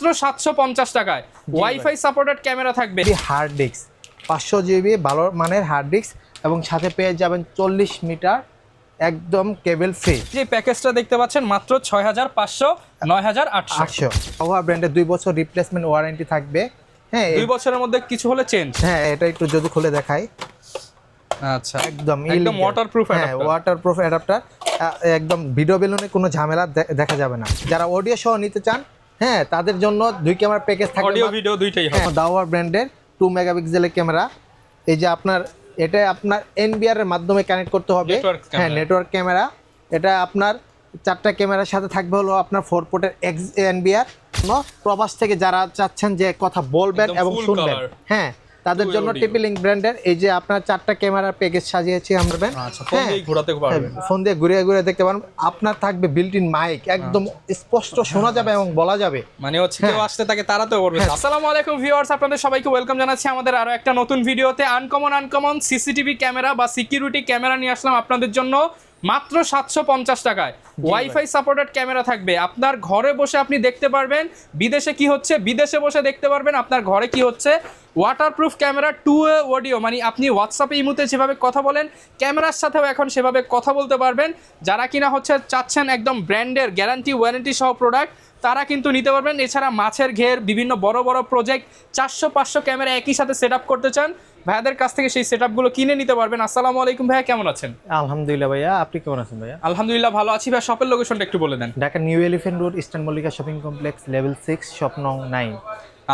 মাত্র 750 টাকায় wifi supported camera থাকবে। হার্ড ডিস্ক 500 জিবি ভালো মানের হার্ড ডিস্ক এবং সাথে পেয়ে যাবেন 40 মিটার একদম কেবল ফ্রি। যে প্যাকেজটা দেখতে পাচ্ছেন মাত্র 6500 9800। দাওয়া ব্র্যান্ডের 2 বছর রিপ্লেসমেন্ট ওয়ারেন্টি থাকবে। হ্যাঁ 2 বছরের মধ্যে কিছু হলে চেঞ্জ। হ্যাঁ এটা একটু যদি খুলে দেখাই। আচ্ছা একদম ওয়াটারপ্রুফ অ্যাডাপ্টার। ওয়াটারপ্রুফ অ্যাডাপ্টার একদম ভিডিও বেলুনে কোনো ঝামেলা দেখা যাবে না। যারা অডিও সহ নিতে চান হ্যাঁ তাদের জন্য 2 ক্যামেরা প্যাকেজ থাকবে। অডিও ভিডিও দুইটাই হবে। দাওয়া ব্র্যান্ডের 2 মেগাপিক্সেলের ক্যামেরা। এই যে এটা আপনার এনবিআর এর মাধ্যমে কানেক্ট করতে হবে। হ্যাঁ নেটওয়ার্ক ক্যামেরা। এটা আপনার 4টা ক্যামেরার সাথে থাকবে হলো আপনার 4 পোর্টের এনবিআর। প্রবাস থেকে যারা চাচ্ছেন যে কথা বলবেন এবং শুনবেন হ্যাঁ তাদের জন্য টিপি লিংক ব্র্যান্ডের এই যে আপনার 4টা ক্যামেরার প্যাকেজ সাজিয়েছি আমরা। আচ্ছা ফোন দিয়ে ঘোরাতে পারবেন, ফোন দিয়ে ঘুরে ঘুরে দেখতে পারবেন। আপনার থাকবে বিল্ট ইন মাইক, একদম স্পষ্ট শোনা যাবে এবং বলা যাবে। মানে হচ্ছে কেউ আসতে তাকে তাড়াতে পারবে। আসসালামু আলাইকুম ভিউয়ার্স, আপনাদের সবাইকে ওয়েলকাম জানাচ্ছি আমাদের আরো একটা নতুন ভিডিওতে। আনকমন সিসিটিভি ক্যামেরা বা সিকিউরিটি ক্যামেরা নিয়ে আসলাম আপনাদের জন্য মাত্র 750 টাকায়। ওয়াইফাই সাপোর্টেড ক্যামেরা থাকবে। আপনার ঘরে বসে আপনি দেখতে পারবেন বিদেশে কি হচ্ছে, বিদেশে বসে দেখতে পারবেন আপনার ঘরে কি হচ্ছে। ওয়াটারপ্রুফ ক্যামেরা, 2-ওয়ে অডিও, মানে আপনি হোয়াটসঅ্যাপে ইমোতে যেভাবে কথা বলেন ক্যামেরার সাথেও এখন সেভাবে কথা বলতে পারবেন। যারা কিনা হচ্ছে চাচ্ছেন একদম ব্র্যান্ডের গ্যারান্টি ওয়ারেন্টি সহ প্রোডাক্ট তারা কিন্তু নিতে পারবেন। এছাড়া মাছের ঘের, বিভিন্ন বড় বড় প্রজেক্ট 400-500 ক্যামেরা একই সাথে সেট আপ করতে চান, ভাইয়াদের কাছ থেকে সেই সেট আপগুলো কিনে নিতে পারবেন। আসসালামু আলাইকুম ভাইয়া, কেমন আছেন? আলহামদুলিল্লাহ ভাইয়া, আপনি কেমন আছেন ভাইয়া? আলহামদুলিল্লাহ ভালো আছি ভাই। শপের লোকেশনটা একটু বলে দেন। Dhaka new elephant road, eastern Mallika shopping complex, level 6, shop নং 9।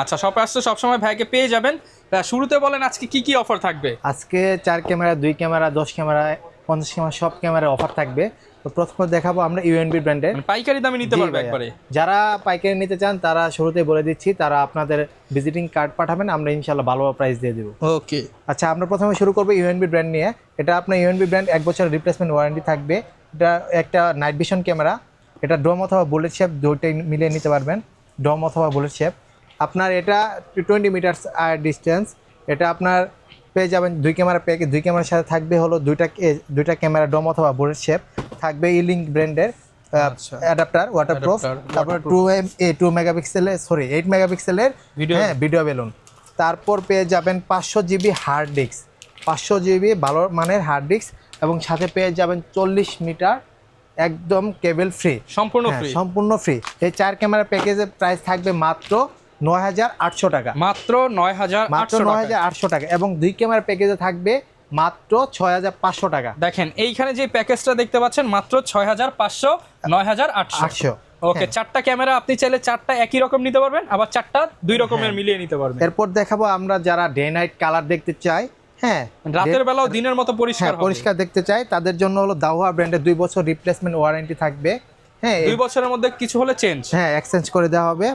আচ্ছা শপে আসলে সবসময় ভাইকে পেয়ে যাবেন। শুরুতে বলেন আজকে কি কি অফার থাকবে? আজকে 4 ক্যামেরা, 2 ক্যামেরা, 10 ক্যামেরা, 50 ক্যামেরা সব ক্যামেরা অফার থাকবে। তো প্রথমে দেখাবো আমরা ইউএনবি ব্র্যান্ডের। পাইকারি দামে নিতে পারবে একবারে। যারা পাইকারি নিতে চান তারা শুরুতেই বলে দিচ্ছি, তারা আপনাদের ভিজিটিং কার্ড পাঠাবেন, আমরা ইনশাআল্লাহ ভালো প্রাইস দিয়ে দেব। ওকে আচ্ছা আমরা প্রথমে শুরু করবো ইউএনবি ব্র্যান্ড নিয়ে। এটা আপনার ইউএনবি ব্র্যান্ড 1 বছর রিপ্লেসমেন্ট ওয়ারেন্টি থাকবে। এটা একটা নাইট ভিশন ক্যামেরা। এটা ডোম অথবা বুলেট শেপ দুটোই মিলিয়ে নিতে পারবেন, ডোম অথবা বুলেট শেপ। আপনার এটা 20 মিটার ডিস্টেন্স। এটা আপনার পেয়ে যাবেন 2 ক্যামেরা প্যাকেজ। 2 ক্যামেরার সাথে থাকবে হলো দুইটা ক্যামেরা ডোম অথবা বুলেট শেপ থাকবে। ইলিংক ব্র্যান্ডের অ্যাডাপ্টার, ওয়াটারপ্রুফ। তারপর 2 মেগাপিক্সেলের 8 মেগাপিক্সেলের ভিডিও বেলুন। তারপর পেয়ে যাবেন 500 জিবি হার্ড ডিস্ক, 500 জিবি ভালো মানের হার্ড ডিস্ক এবং সাথে পেয়ে যাবেন 40 মিটার একদম কেবল ফ্রি, সম্পূর্ণ ফ্রি। এই 4 ক্যামেরা প্যাকেজের প্রাইস থাকবে মাত্র 9800 টাকা। মাত্র 9800 টাকা। এবং 2 ক্যামেরা প্যাকেজে থাকবে মাত্র 6500 টাকা। দেখেন এইখানে যে প্যাকেজটা দেখতে পাচ্ছেন মাত্র 6500 9800। ওকে 4টা ক্যামেরা আপনি চাইলে 4টা একই রকম নিতে পারবেন, আবার 4টা 2 রকমের মিলিয়ে নিতে পারবেন। এরপর দেখাবো আমরা যারা ডে নাইট কালার দেখতে চাই, হ্যাঁ রাতের বেলাও দিনের মতো পরিষ্কার দেখতে চাই, তাদের জন্য হলো দাওয়া ব্র্যান্ডের 2 বছর রিপ্লেসমেন্ট ওয়ারেন্টি থাকবে। হ্যাঁ 2 বছরের মধ্যে কিছু হলে চেঞ্জ, হ্যাঁ এক্সচেঞ্জ করে দেওয়া হবে।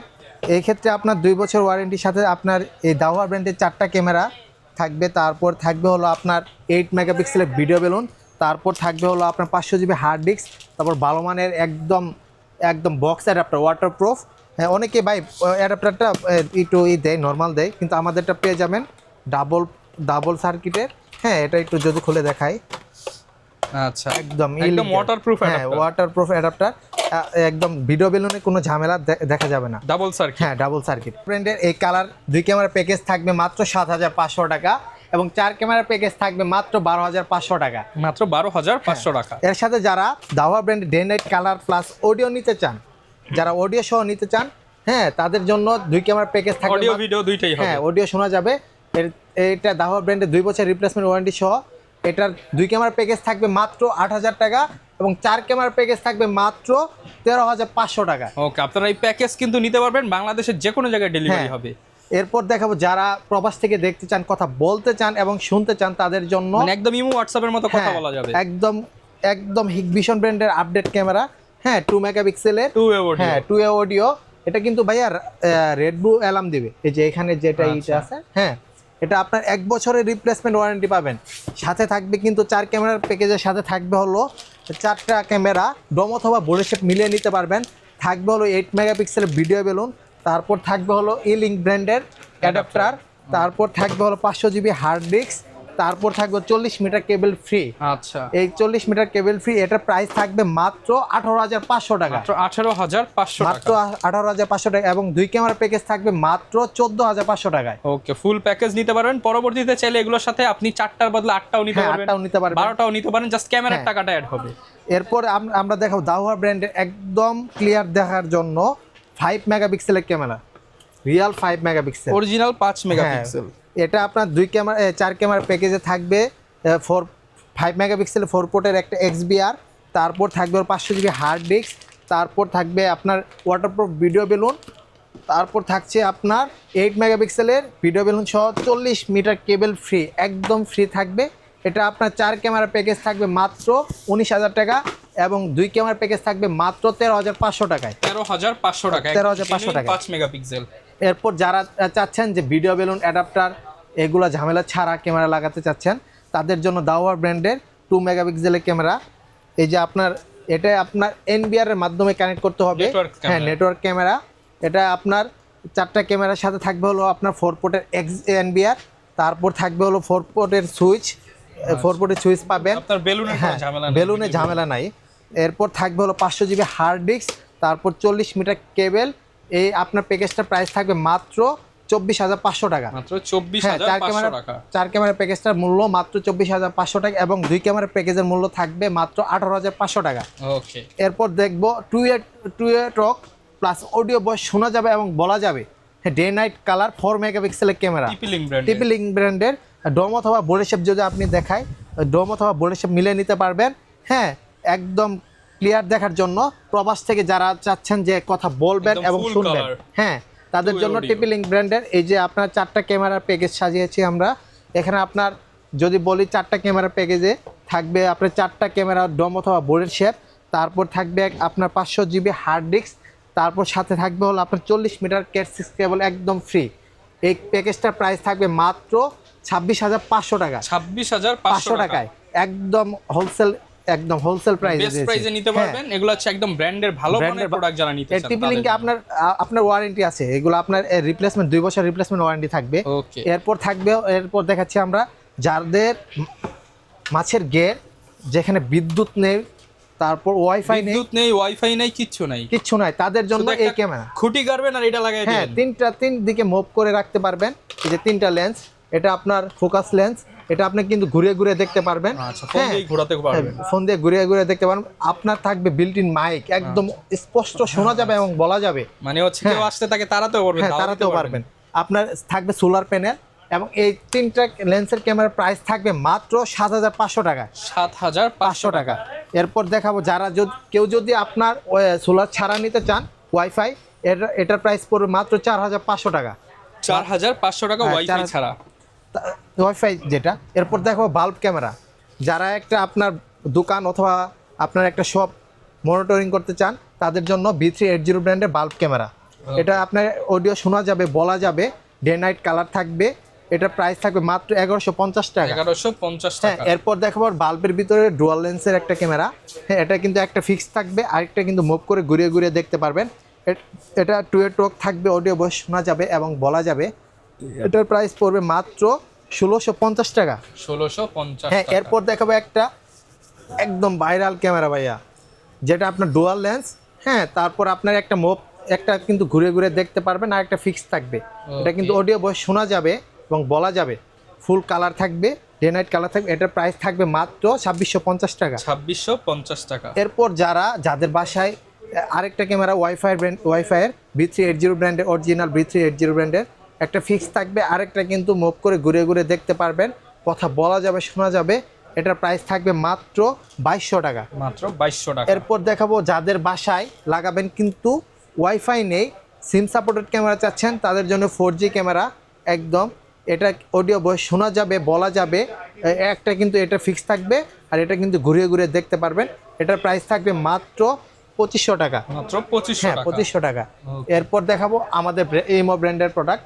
এই ক্ষেত্রে আপনার 2 বছর ওয়ারেন্টির সাথে আপনার এই দাওয়া ব্র্যান্ডের 4টা ক্যামেরা থাকবে। তারপর থাকবে হলো আপনার 8 মেগাপিক্সেলের ভিডিও বেলুন। তারপর থাকবে হলো আপনার 500 জিবি হার্ড ডিস্ক। তারপর ভালো মানের একদম বক্স অ্যাডাপ্টার, ওয়াটারপ্রুফ। হ্যাঁ অনেকে ভাই অ্যাডাপ্টারটা একটু দেয়, নর্মাল দেয়, কিন্তু আমাদেরটা পেয়ে যাবেন ডাবল সার্কিটের। হ্যাঁ এটা একটু যদি খুলে দেখাই। আচ্ছা একদম ওয়াটারপ্রুফ অ্যাডাপ্টার। একদম ভিডিও বেলুনে কোনো ঝামেলা দেখা যাবে না। ডাবল সার্কিট, হ্যাঁ ডাবল সার্কিট ব্র্যান্ডের এই কালার 2 ক্যামেরা প্যাকেজ থাকবে মাত্র 7500 টাকা এবং 4 ক্যামেরা প্যাকেজ থাকবে মাত্র 12500 টাকা। মাত্র 12500 টাকা। এর সাথে যারা দাওয়া ব্র্যান্ডের day night colour plus audio নিতে চান, যারা অডিও সহ নিতে চান হ্যাঁ তাদের জন্য 2 ক্যামেরা প্যাকেজ থাকবে। অডিও ভিডিও দুইটাই হবে। হ্যাঁ অডিও শোনা যাবে। এটা দাওয়া ব্র্যান্ডের 2 বছর রিপ্লেসমেন্ট ওয়ারেন্টি সহ। এটার 2 ক্যামেরা প্যাকেজ থাকবে মাত্র 8000 টাকা এবং 4 ক্যামেরা প্যাকেজ থাকবে মাত্র 13500 টাকা। ওকে আপনারা এই প্যাকেজ কিন্তু নিতে পারবেন, বাংলাদেশের যে কোনো জায়গায় ডেলিভারি হবে। এরপর দেখাবো যারা প্রবাস থেকে দেখতে চান, কথা বলতে চান এবং শুনতে চান তাদের জন্য একদম ইমো হোয়াটসঅ্যাপের মতো কথা বলা যাবে। একদম হিগভিশন ব্র্যান্ডের আপডেট ক্যামেরা। হ্যাঁ 2 মেগাপিক্সেলের 2-ওয়ে অডিও। এটা কিন্তু ভাইয়া রেড ব্লু অ্যালার্ম দিবে। এই যে এখানে যেটা এইটা আছে, হ্যাঁ এটা আপনার 1 বছরের রিপ্লেসমেন্ট ওয়ারেন্টি পাবেন। সাথে থাকবে কিন্তু 4 ক্যামেরার প্যাকেজের সাথে থাকবে হলো 4টা ক্যামেরা ডোম অথবা বুলেট শেপ মিলিয়ে নিতে পারবেন। থাকবে হলো 8 মেগাপিক্সেলের ভিডিও বেলুন। তারপর থাকবে হলো ইলিংক ব্র্যান্ডের অ্যাডাপ্টার। তারপর থাকবে হলো 500 জিবি হার্ড ডিস্ক তারপর থাকবে 40 মিটার কেবল ফ্রি। আচ্ছা, এই 40 মিটার কেবল ফ্রি, এটার প্রাইস থাকবে মাত্র 18,500 টাকা। মাত্র 18,500 মাত্র টাকা। 18,500 টাকা এবং 2 ক্যামেরা প্যাকেজ থাকবে মাত্র 14,500 টাকায়। ওকে, ফুল প্যাকেজ নিতে পারবেন। পরবর্তীতে চাইলে এগুলোর সাথে আপনি 4টার বদলে 8টাও নিতে পারবেন, 8টাও নিতে পারবেন, 12টাও নিতে পারেন, জাস্ট ক্যামেরার হ্যাঁ। টাকাটা অ্যাড হবে। এরপর আমরা দেখাবো দাওয়া ব্র্যান্ডের একদম ক্লিয়ার দেখার জন্য 5 মেগাপিক্সেলের camera, Real 5 megapixel, original 5 megapixel. এটা আপনার 4 ক্যামেরা প্যাকেজে থাকবে 5 মেগাপিক্সেল 4 পোর্টের একটা XBR, তারপর থাকবে 500 জিবি হার্ড ডিস্ক, তারপর থাকবে আপনার ওয়াটারপ্রুফ ভিডিও বেলুন, তারপর থাকছে আপনার 8 মেগাপিক্সেলের ভিডিও বেলুন সহ 40 মিটার কেবল ফ্রি, একদম ফ্রি থাকবে। এটা আপনার 4 ক্যামেরা প্যাকেজ থাকবে মাত্র 19,000 টাকা এবং 2 ক্যামেরা প্যাকেজ থাকবে মাত্র 13,500 টাকায়। 13,500 টাকা, 13,500 টাকা। 5 মেগাপিক্সেল। এরপর যারা চাচ্ছেন যে ভিডিও বেলুন অ্যাডাপ্টার এগুলো ঝামেলা ছাড়া ক্যামেরা লাগাতে চাচ্ছেন, তাদের জন্য দাওয়া ব্র্যান্ডের 2 মেগাপিক্সেলের ক্যামেরা। এই যে আপনার এটা আপনার NBR এর মাধ্যমে কানেক্ট করতে হবে, হ্যাঁ নেটওয়ার্ক ক্যামেরা। এটা আপনার 4টা ক্যামেরার সাথে থাকবে হলো আপনার 4 পোর্টের NBR, তারপর থাকবে হলো 4 পোর্টের সুইচ, 4 পোর্টের সুইচ পাবেন, আপনার বেলুনের কোনো ঝামেলা নেই, বেলুনে ঝামেলা নাই। এরপর থাকবে হলো 500 জিবি হার্ড ডিস্ক, তারপর 40 মিটার কেবল। এই আপনার প্যাকেজটার প্রাইস থাকবে মাত্র 24,500 টাকা। মাত্র 24,500 টাকা। 4 ক্যামেরা প্যাকেজটার মূল্য মাত্র 24,500 টাকা এবং 2 ক্যামেরা প্যাকেজের মূল্য থাকবে মাত্র 18,500 টাকা। ওকে, এরপর দেখবো টু এ টক প্লাস অডিও ভয়েস শোনা যাবে এবং বলা যাবে। হ্যাঁ, ডে নাইট কালার 4 মেগাপিক্সেলের ক্যামেরা, টিপি লিঙ্ক ব্র্যান্ডের। ডোম অথবা বোল্ড শেপ যদি আপনি দেখায়, ডোম অথবা বোল্ড শেপ মিলিয়ে নিতে পারবেন। হ্যাঁ, একদম ক্লিয়ার দেখার জন্য প্রবাস থেকে যারা চাচ্ছেন যে কথা বলবেন এবং শুনবেন, হ্যাঁ তাদের জন্য টিপি লিঙ্ক ব্র্যান্ডের এই যে আপনার 4টা ক্যামেরার প্যাকেজ সাজিয়েছি আমরা এখানে। আপনার যদি বলি 4টা ক্যামেরা প্যাকেজে থাকবে আপনার 4টা ক্যামেরা ডোম অথবা বোল্ড শেপ, তারপর থাকবে আপনার 500 জিবি হার্ড ডিস্ক, তারপর সাথে থাকবে হলো আপনার 40 মিটার ক্যাট 6 কেবল একদম ফ্রি। এই প্যাকেজটার প্রাইস থাকবে মাত্র 26,500 টাকা। 26,500 টাকায় একদম হোলসেল, একদম হোলসেল প্রাইসে নিতে পারবেন। এগুলো হচ্ছে একদম ব্র্যান্ডের ভালো মানের প্রোডাক্ট যারা নিতে চান। টিপি লিংকে আপনার ওয়ারেন্টি আছে, এগুলো আপনার রিপ্লেসমেন্ট 2 বছর রিপ্লেসমেন্ট ওয়ারেন্টি থাকবে। ওকে, এরপর দেখাচ্ছি আমরা যাদের মাছের গের যেখানে বিদ্যুৎ নেই, তারপর ওয়াইফাই নেই, কিচ্ছু নাই, তাদের জন্য এই ক্যামেরা। খুঁটি গাড়বেন আর এটা লাগাই হ্যাঁ, দিবেন। 3 দিকে মুভ করে রাখতে পারবেন। এই যে 3টা লেন্স, এটা আপনার ফোকাস লেন্স, এটা আপনি কিন্তু ঘুরে ঘুরে দেখতে পারবেন। আচ্ছা, ফোন দিয়ে ঘোরাতে পারবেন, ফোন দিয়ে ঘুরে ঘুরে দেখতে পারবেন। আপনার থাকবে বিল্ট ইন মাইক, একদম স্পষ্ট শোনা যাবে এবং বলা যাবে। মানে হচ্ছে কেউ আসতে তাকে তাড়াতেও পারবেন, তাড়াতেও পারবেন। আপনার থাকবে সোলার প্যানেল এবং এই 3টা লেন্সের ক্যামেরার প্রাইস থাকবে মাত্র 7,500 টাকা। 7,500 টাকা। এরপর দেখাবো যারা কেউ যদি আপনার সোলার ছাড়া নিতে চান ওয়াইফাই, এটার প্রাইস পড়বে মাত্র 4,500 টাকা। 4,500 টাকা ওয়াইফাই ছাড়া, ওয়াইফাই যেটা। এরপর দেখো বাল্ব ক্যামেরা, যারা একটা আপনার দোকান অথবা আপনার একটা শপ মনিটরিং করতে চান তাদের জন্য B380 ব্র্যান্ডের বাল্ব ক্যামেরা। এটা আপনার অডিও শোনা যাবে, বলা যাবে, ডে নাইট কালার থাকবে। এটার প্রাইস থাকবে মাত্র 1,150 টাকা। 1,150 টাকা। এরপর দেখাবো বাল্বের ভিতরে ডুয়াল লেন্সের একটা ক্যামেরা। হ্যাঁ, এটা কিন্তু একটা ফিক্স থাকবে, আরেকটা কিন্তু মুভ করে ঘুরিয়ে ঘুরিয়ে দেখতে পারবেন। এটা 2 এ টক থাকবে, অডিও ভয়েস শোনা যাবে এবং বলা যাবে। এটার প্রাইস পড়বে মাত্র 1,650 টাকা। 1,650 হ্যাঁ, এরপর দেখাবো একটা একদম ভাইরাল ক্যামেরা ভাইয়া, যেটা আপনার ডুয়াল লেন্স। হ্যাঁ, তারপর আপনার একটা কিন্তু ঘুরে ঘুরে দেখতে পারবেন আর একটা ফিক্স থাকবে। এটা কিন্তু অডিও ভয়েস শোনা যাবে এবং বলা যাবে। ফুল কালার থাকবে, ডে নাইট কালার থাকবে। এটার প্রাইস থাকবে মাত্র 2,650 টাকা। 2,650 টাকা। এরপর যাদের বাসায় আরেকটা ক্যামেরা ওয়াইফাইয়ের B380 ব্র্যান্ডের, অরিজিনাল B380 ব্র্যান্ডের একটা ফিক্স থাকবে, আরেকটা কিন্তু মুভ করে ঘুরে ঘুরে দেখতে পারবেন, কথা বলা যাবে, শোনা যাবে। এটার প্রাইস থাকবে মাত্র 2,200 টাকা। মাত্র 2,200 টাকা। এরপর দেখাবো যাদের বাসায় লাগাবেন কিন্তু ওয়াইফাই নেই, সিম সাপোর্টেড ক্যামেরা চাচ্ছেন, তাদের জন্য 4G ক্যামেরা একদম। এটা অডিও ভয়েস শোনা যাবে, বলা যাবে। একটা কিন্তু এটা ফিক্স থাকবে আর এটা কিন্তু ঘুরিয়ে ঘুরিয়ে দেখতে পারবেন। এটার প্রাইস থাকবে মাত্র 2,500 টাকা। মাত্র 2,500 টাকা। 2,500 টাকা। এরপর দেখাবো আমাদের ইমো ব্র্যান্ডের প্রোডাক্ট।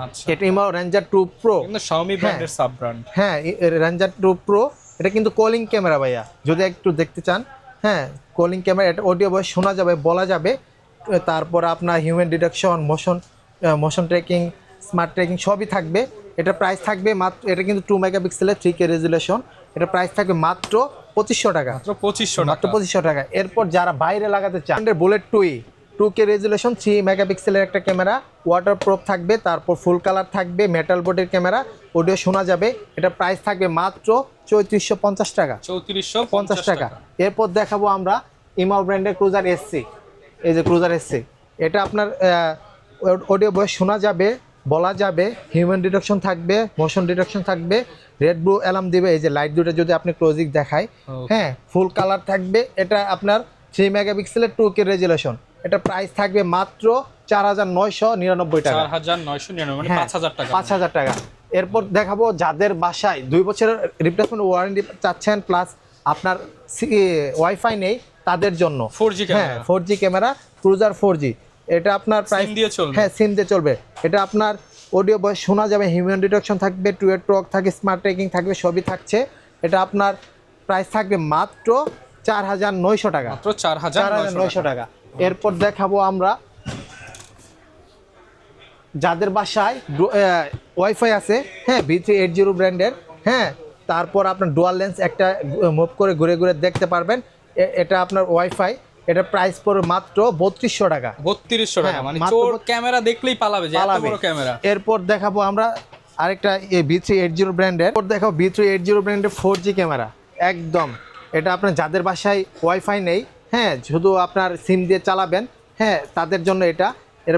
আচ্ছা, এটা ইমো রেঞ্জার 2 প্রো, কিন্তু Xiaomi ব্র্যান্ডের সাব ব্র্যান্ড। হ্যাঁ, রেঞ্জার 2 প্রো। এটা কিন্তু কলিং ক্যামেরা ভাইয়া, যদি একটু দেখতে চান। হ্যাঁ, কলিং ক্যামেরা, এটা অডিও ভয়েস শোনা যাবে, বলা যাবে। তারপর আপনার human detection, motion tracking, smart tracking সবই থাকবে। এটা প্রাইস থাকবে মাত্র, এটা কিন্তু 2 মেগাপিক্সেলের 3K রেজুলেশন, এটা প্রাইস থাকবে মাত্র 2500 টাকা, মাত্র 2500 মাত্র টাকা। 2500 টাকা। এরপর যারা বাইরে লাগাতে চান, বুলেট 2K রেজুলেশন 3 মেগাপিক্সেলের একটা ক্যামেরা, ওয়াটারপ্রুফ থাকবে, তারপর ফুল কালার থাকবে, মেটাল বোর্ডের ক্যামেরা, অডিও শোনা যাবে। এটা প্রাইস থাকবে মাত্র 3450 টাকা, 3450 টাকা। এরপর দেখাবো আমরা ইমাও ব্র্যান্ডের ক্রুজার এসসি, এই যে ক্রুজার এসসি, এটা আপনার অডিও ভয়েস শোনা যাবে, বলা যাবে, হিউম্যান ডিটেকশন থাকবে, মোশন ডিটেকশন থাকবে, রেড ব্লু অ্যালার্ম দিবে। এই যে লাইট দুটো যদি আপনি ক্লোজিং দেখায়, হ্যাঁ, ফুল কালার থাকবে। এটা আপনার 3 মেগাপিক্সেলের 2K রেজুলেশন, এটা প্রাইস থাকবে মাত্র 4999 টাকা, 4999 মানে 5000 টাকা। 5000 টাকা। এরপর দেখাবো যাদের বাসায় 2 বছরের রিপ্লেসমেন্ট ওয়ারেন্টি চাচ্ছেন, প্লাস আপনার ওয়াইফাই নেই, তাদের জন্য 4G হ্যাঁ camera, 4G camera cruiser 4G, এটা আপনার প্রাইস সিম দিয়ে চলবে। হ্যাঁ, সিম দিয়ে চলবে। এটা আপনার অডিও ভয়েস শোনা যাবে, হিউম্যান ডিটেকশন থাকবে, টুয়েট টক থাকবে, স্মার্ট ট্র্যাকিং থাকবে, সবই থাকছে। এটা আপনার প্রাইস থাকবে মাত্র 4900 টাকা, মাত্র 4900 টাকা। এরপর দেখাবো আমরা যাদের বাসায় ওয়াইফাই আছে, হ্যাঁ, V380 ব্র্যান্ডের, হ্যাঁ, তারপর আপনার ডুয়াল লেন্স একটা মুভ করে ঘুরে ঘুরে দেখতে পারবেন। এটা আপনার ওয়াইফাই, এটা প্রাইস পড়বে মাত্র 3200 টাকা, 3200 টাকা। হ্যাঁ, মানে মাত্র চোর ক্যামেরা দেখলেই পালাবে যে এত পালাবে। বড় ক্যামেরা। এরপর দেখাবো আমরা আরেকটা V380 ব্র্যান্ডের, এরপর দেখাবো V380 ব্র্যান্ডের 4G ক্যামেরা একদম। এটা আপনার যাদের বাসায় ওয়াইফাই নেই, হ্যাঁ, শুধু আপনার সিম দিয়ে চালাবেন, হ্যাঁ, তাদের জন্য এটা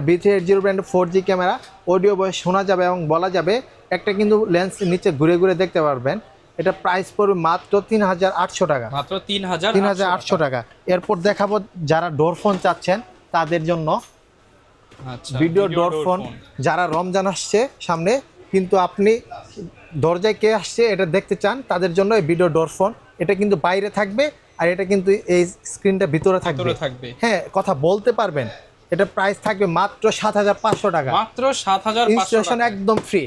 V380 ব্র্যান্ডের 4G ক্যামেরা, অডিও ভয়েস শোনা যাবে এবং বলা যাবে। একটা কিন্তু লেন্স নিচে ঘুরে ঘুরে দেখতে পারবেন। এটা প্রাইস পড়বে মাত্র 3800 টাকা, মাত্র 3800 3800 টাকা। এরপর দেখাবো যারা ডোর ফোন চাচ্ছেন তাদের জন্য আচ্ছা, ভিডিও ডোর ফোন। যারা রমজান আসছে সামনে, কিন্তু আপনি দরজায় কে আসছে এটা দেখতে চান, তাদের জন্য এই ভিডিও ডোর ফোন। এটা কিন্তু বাইরে থাকবে, আর এটা কিন্তু এই স্ক্রিনটা ভিতরে থাকবে, হ্যাঁ, কথা বলতে পারবেন। এটা প্রাইস থাকবে মাত্র 7500 টাকা, মাত্র 7500 ইনস্টলেশন টাকা। একদম ফ্রি,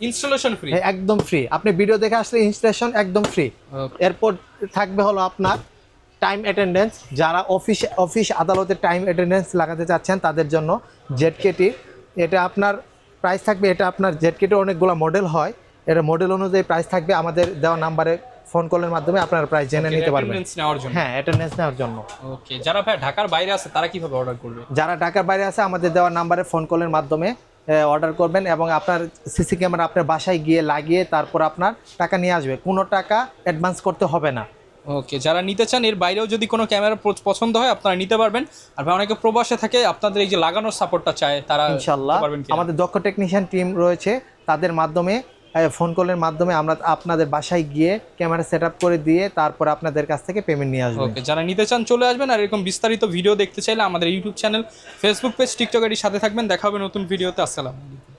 ইনস্টলেশন ফ্রি, একদম ফ্রি। আপনি ভিডিও দেখে আসলে ইনস্টলেশন একদম ফ্রি। এরপর থাকবে হলো আপনার টাইম অ্যাটেন্ডেন্স, যারা অফিস আদালতে টাইম অ্যাটেন্ডেন্স লাগাতে চাচ্ছেন তাদের জন্য ZKT। এটা আপনার প্রাইস থাকবে, এটা আপনার ZKT অনেকগুলো মডেল হয়, এটা মডেল অনুযায়ী প্রাইস থাকবে। আমাদের দেওয়া নাম্বারে ফোন কলের মাধ্যমে আপনারা প্রাইস জেনে নিতে পারবেন, অ্যাটেন্ডেন্স নেওয়ার জন্য। হ্যাঁ, অ্যাটেন্ডেন্স নেওয়ার জন্য। ওকে, যারা ভাই ঢাকার বাইরে আছে তারা কিভাবে অর্ডার করবে? যারা ঢাকার বাইরে আছে আমাদের দেওয়া নাম্বারে ফোন কলের মাধ্যমে অর্ডার করবেন, এবং আপনার সিসি ক্যামেরা আপনার বাসায় গিয়ে লাগিয়ে তারপর আপনার টাকা নিয়ে আসবে, কোনো টাকা অ্যাডভান্স করতে হবে না। ওকে, যারা নিতে চান এর বাইরেও যদি কোনো ক্যামেরা পছন্দ হয় আপনারা নিতে পারবেন। আর ভাই অনেকে প্রবাসে থাকে, আপনাদের এই যে লাগানোর সাপোর্টটা চায়, তারা ইনশাআল্লাহ পারবেন কি? আমাদের দক্ষ টেকনিশিয়ান টিম রয়েছে, তাদের মাধ্যমে ফোন কলের মাধ্যমে আমরা আপনাদের বাসায় গিয়ে ক্যামেরা সেট আপ করে দিয়ে তারপর আপনাদের কাছ থেকে পেমেন্ট নিয়ে আসবো। ওকে, যারা নিতে চান চলে আসবেন। আর এরকম বিস্তারিত ভিডিও দেখতে চাইলে আমাদের YouTube channel, Facebook page, TikTok এর সাথে থাকবেন। দেখা হবে নতুন ভিডিওতে। আসসালামু আলাইকুম।